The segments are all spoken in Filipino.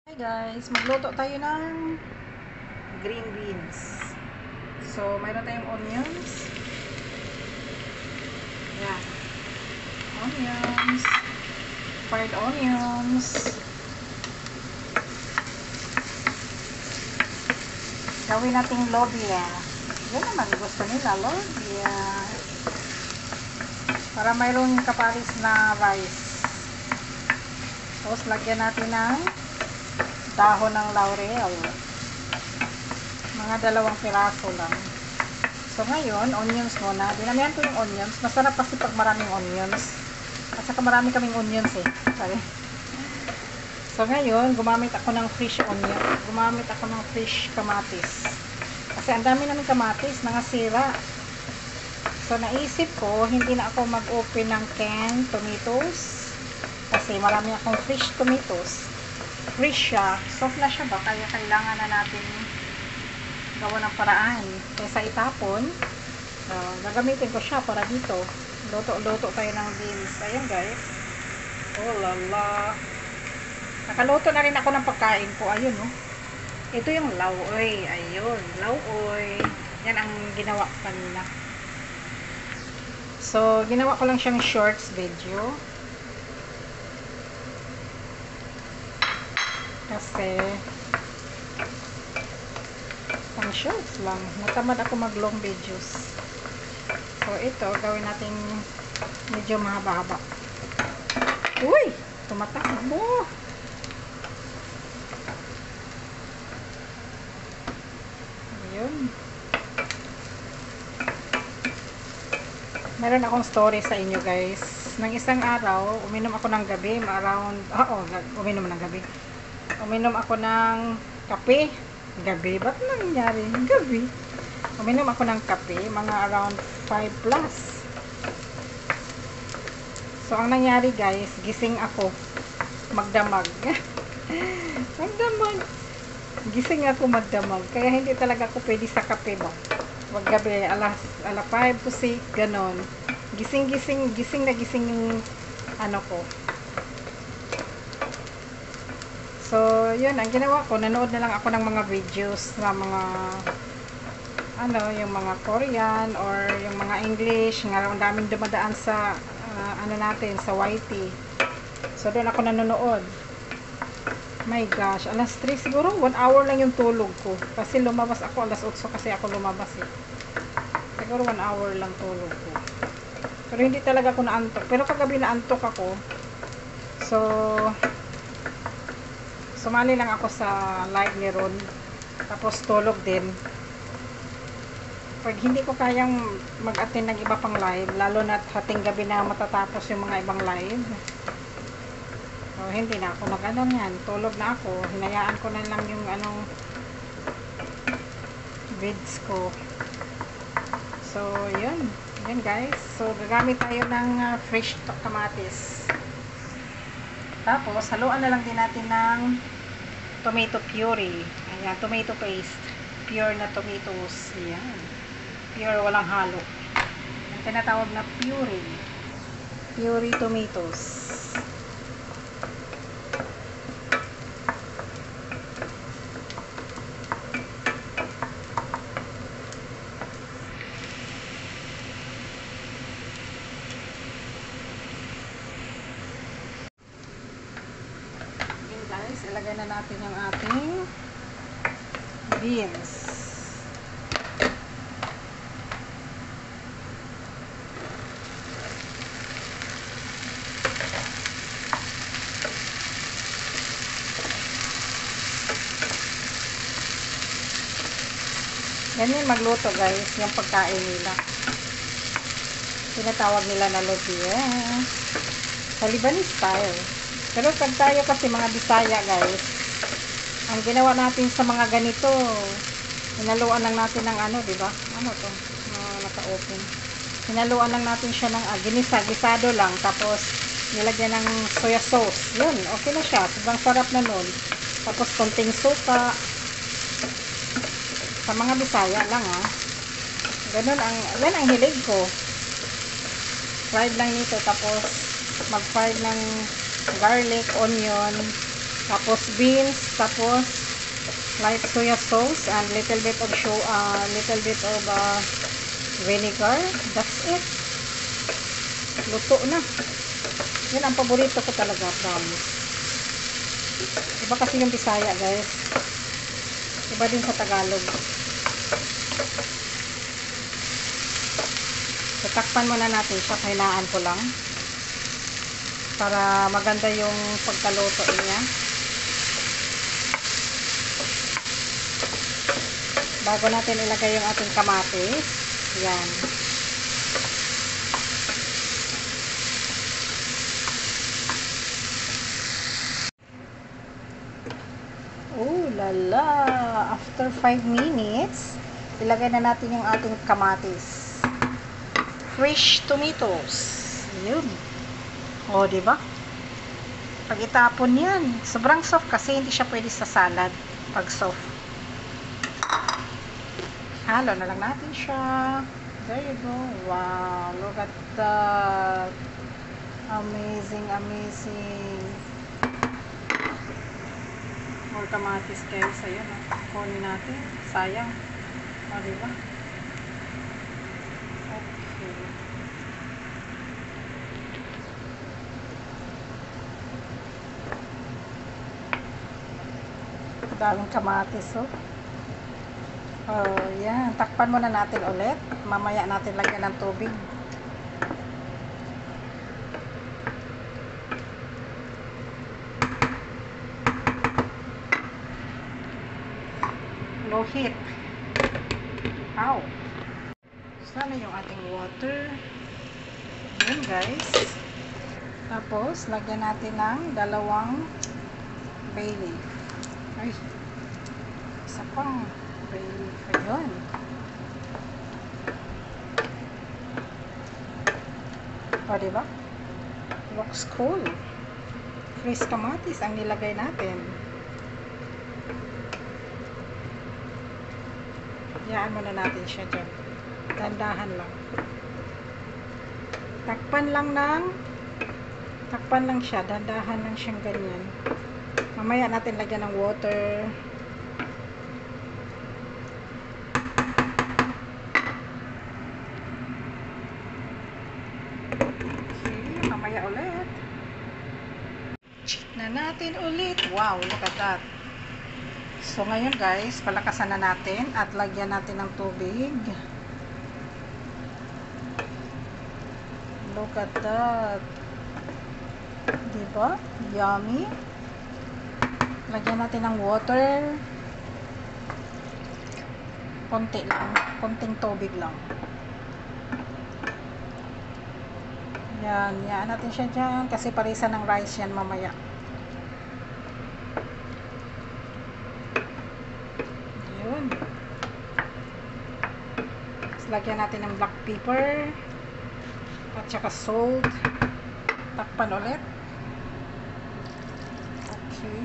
Hi guys, magluto tayo ng green beans. So, mayroon tayong onions. Yan. Onions. Fried onions. Gawin nating lobia. Yan naman gusto nila, lobia. Para mayroong kapalis na rice. Tapos, lagyan natin ng dahon ng laurel. Mga 2 piraso lang. So ngayon, onions muna. Dinamihan ko yung onions. Masarap kasi pag maraming onions. At saka marami kaming onions eh. Sorry. So ngayon, gumamit ako ng fresh onion. Gumamit ako ng fresh kamatis. Kasi ang dami namin kamatis, nangasira. So naisip ko, hindi na ako mag-open ng canned tomatoes. Kasi marami akong fresh tomatoes. Fresh siya, soft na siya ba, kaya kailangan na natin gawa ng paraan kaysa itapon. Gagamitin ko siya para dito luto tayo ng beans. Ayan guys, oh lala, nakaluto na rin ako ng pagkain ko. Ayun oh, ito yung lauoy. Ayun, lauoy, yan ang ginawa ko kanina. So ginawa ko lang siyang shorts video kasi pang shorts lang, natamad ako mag long videos. So ito, gawin natin medyo mahaba-haba. Uy! Tumatakbo! Ayun. Meron akong story sa inyo guys. Nang isang araw, uminom ako ng gabi, uminom ng gabi. Uminom ako ng kape. Gabi? Ba't nangyari? Gabi. Uminom ako ng kape, mga around 5 plus. So, ang nangyari guys, gising ako. Magdamag. Magdamag. Gising ako magdamag. Kaya hindi talaga ako pwede sa kape ba. Wag gabi, alas 5 to 6, ganon. Gising na gising yung ano ko. So, yun, ang ginawa ko, nanood na lang ako ng mga videos na mga, yung mga Korean or yung mga English, nga ang daming dumadaan sa, natin, sa YT. So, doon ako nanonood. My gosh, alas 3, siguro 1 hour lang yung tulog ko. Kasi lumabas ako, alas 8 kasi ako lumabas eh. Siguro 1 hour lang tulog ko. Pero hindi talaga ako naantok. Pero kagabi naantok ako. So, sumali lang ako sa live ni Ron. Tapos tulog din. Pag hindi ko kayang mag-attend ng iba pang live, lalo na hating gabi na matatapos yung mga ibang live, so, hindi na ako nag-ano yan. Tulog na ako. Hinayaan ko na lang yung vids ko. So, yun. Yun guys. So, gagamit tayo ng fresh kamatis. Tapos, haluan na lang din natin ng tomato puree. Ayan, tomato paste. Pure na tomatoes. Ayan. Pure, walang halo. Ang tinatawag na puree. Puree tomatoes. Ayan guys, ilagay na natin yung ating beans. Ganyan magluto guys, yung pagkain nila. Tinatawag nila na lobia. Sa Lebanese style. Pero pag tayo kasi mga Bisaya guys, ang ginawa natin sa mga ganito, hinaluan lang natin ng di ba? Ano to? Naka-open. Hinaluan lang natin siya ng gisado lang, tapos nilagyan ng soya sauce. Yun, okay na siya. Sobrang sarap na nun. Tapos konting suka. Sa mga Bisaya lang Ganun yan ang hilig ko. Fried lang nito, tapos mag-fried ng garlic, onion, Tapos beans, tapos light soya sauce and little bit of vinegar. That's it. Luto na. Yan ang paborito ko talaga, promise. Iba kasi yung Bisaya, guys. Iba din sa Tagalog. So, takpan muna natin siya. Kahinaan ko lang. Para maganda yung pagkaluto niya. Bago natin ilagay yung ating kamatis. Yan. Oh lala! After 5 minutes, ilagay na natin yung ating kamatis. Fresh tomatoes. Yun. O, diba? Pag itapon yan, sobrang soft kasi hindi siya pwede sa salad pag soft. Halo na lang natin siya. There you go. Wow, look at that. Amazing, amazing. More kamatis guys. Ayan, kunin natin. Sayang. O, diba? Okay. Daming kamatis, oh. Oh, yan. Takpan muna natin ulit. Mamaya natin lagyan ng tubig. Low heat. Ow. Sana yung ating water. Yan, guys. Tapos, lagyan natin ng 2 bay leaf. Ay. Isa pang bay leaf. Ayun. O, diba? Looks cool. Fresh kamatis ang nilagay natin. Yaan muna natin siya dyan. Dandahan lang. Takpan lang siya. Dandahan lang siyang ganyan. Mamaya natin lagyan ng water. Okay, mamaya ulit. Check na natin ulit. Wow, look at that. So, ngayon guys, palakasan na natin at lagyan natin ng tubig. Look at that. Diba? Yummy. Lagyan natin ng water. Konti lang. Konting tubig lang. Yan. Yan natin siya dyan. Kasi parisa ng rice yan mamaya. Yun. Tapos lagyan natin ng black pepper. At saka salt. Takpan ulit. Okay.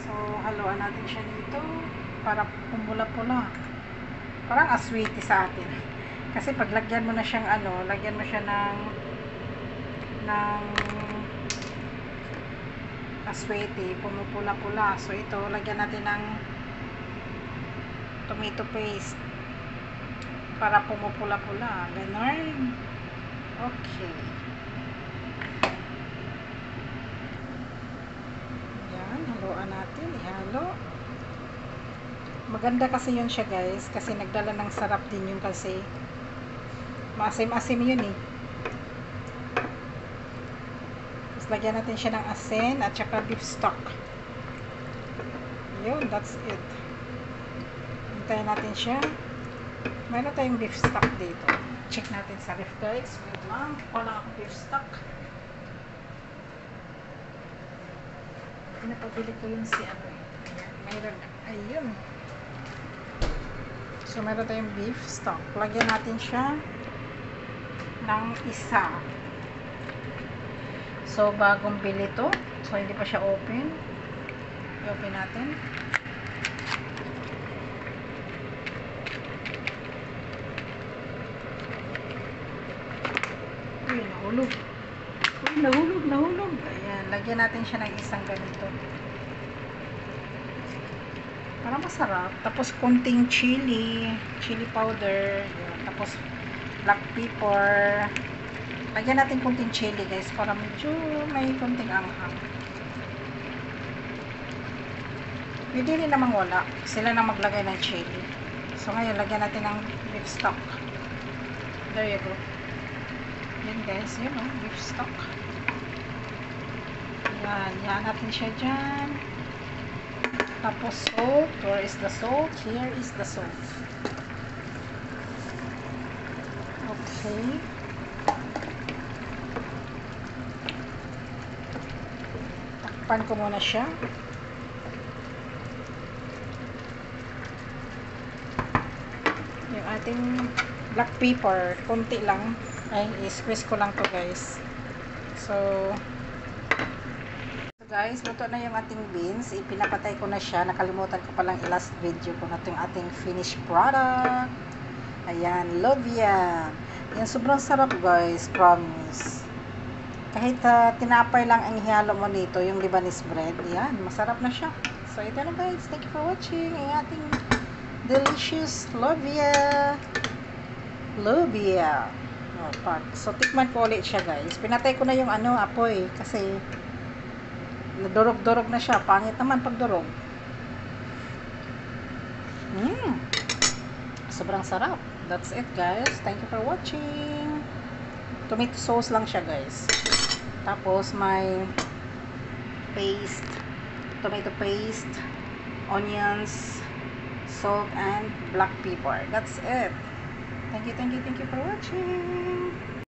So, haluan natin siya dito para pumula-pula. Parang aswiti sa atin. Kasi pag lagyan mo na siyang lagyan mo siya ng aswiti, pumupula-pula. So, ito, lagyan natin ng tomato paste para pumupula-pula. Ganon. Okay. Yan, haluan natin. Ihalo. Maganda kasi yun siya guys. Kasi nagdala ng sarap din yun kasi. Maasim-asim yun eh. Tapos lagyan natin siya ng asin at saka beef stock. Yun, that's it. Hintayin natin siya. Mayroon tayong beef stock dito. Check natin sa ref guys. Wait lang. Wala akong beef stock. Pinapabili ko yun si mayroon. Ayun. So, mayroon tayong beef stock. Lagyan natin siya ng isa. So, bagong bili to. So, hindi pa siya open. I-open natin. Uy, nahulog. Uy, nahulog, nahulog. Ayan, lagyan natin siya ng isang ganito. Para masarap. Tapos konting chili powder. Ayan. Tapos black pepper. Lagyan natin konting chili guys para medyo may konting anghang. Pwede rin namang wala. Sila na maglagay ng chili. So ngayon, lagyan natin ng beef stock. There you go. Yan guys, yun o, beef stock. Yan, yan natin siya dyan. Tapos salt. Where is the salt? Here is the salt. Okay. Takpan ko muna siya. Yung ating black pepper, konti lang. Ay, i-squeeze ko lang to guys. So guys, luto na yung ating beans. Ipinapatay ko na siya. Nakalimutan ko palang i-last video ko na itong ating finished product. Ayan, love yan. Yan, sobrang sarap guys, promise. Kahit tinapay lang ang ihalo mo nito, yung Lebanese bread. Yan, masarap na siya. So ito na guys, thank you for watching ang ating delicious lobia. Lobia. So tikman ko ulit siya guys. Pinatay ko na yung apoy kasi nadurog-durog na siya. Pangit naman pag durog. Sobrang sarap. That's it guys. Thank you for watching. Tomato sauce lang siya guys. Tapos may paste, tomato paste, onions, salt, and black pepper. That's it. Thank you for watching.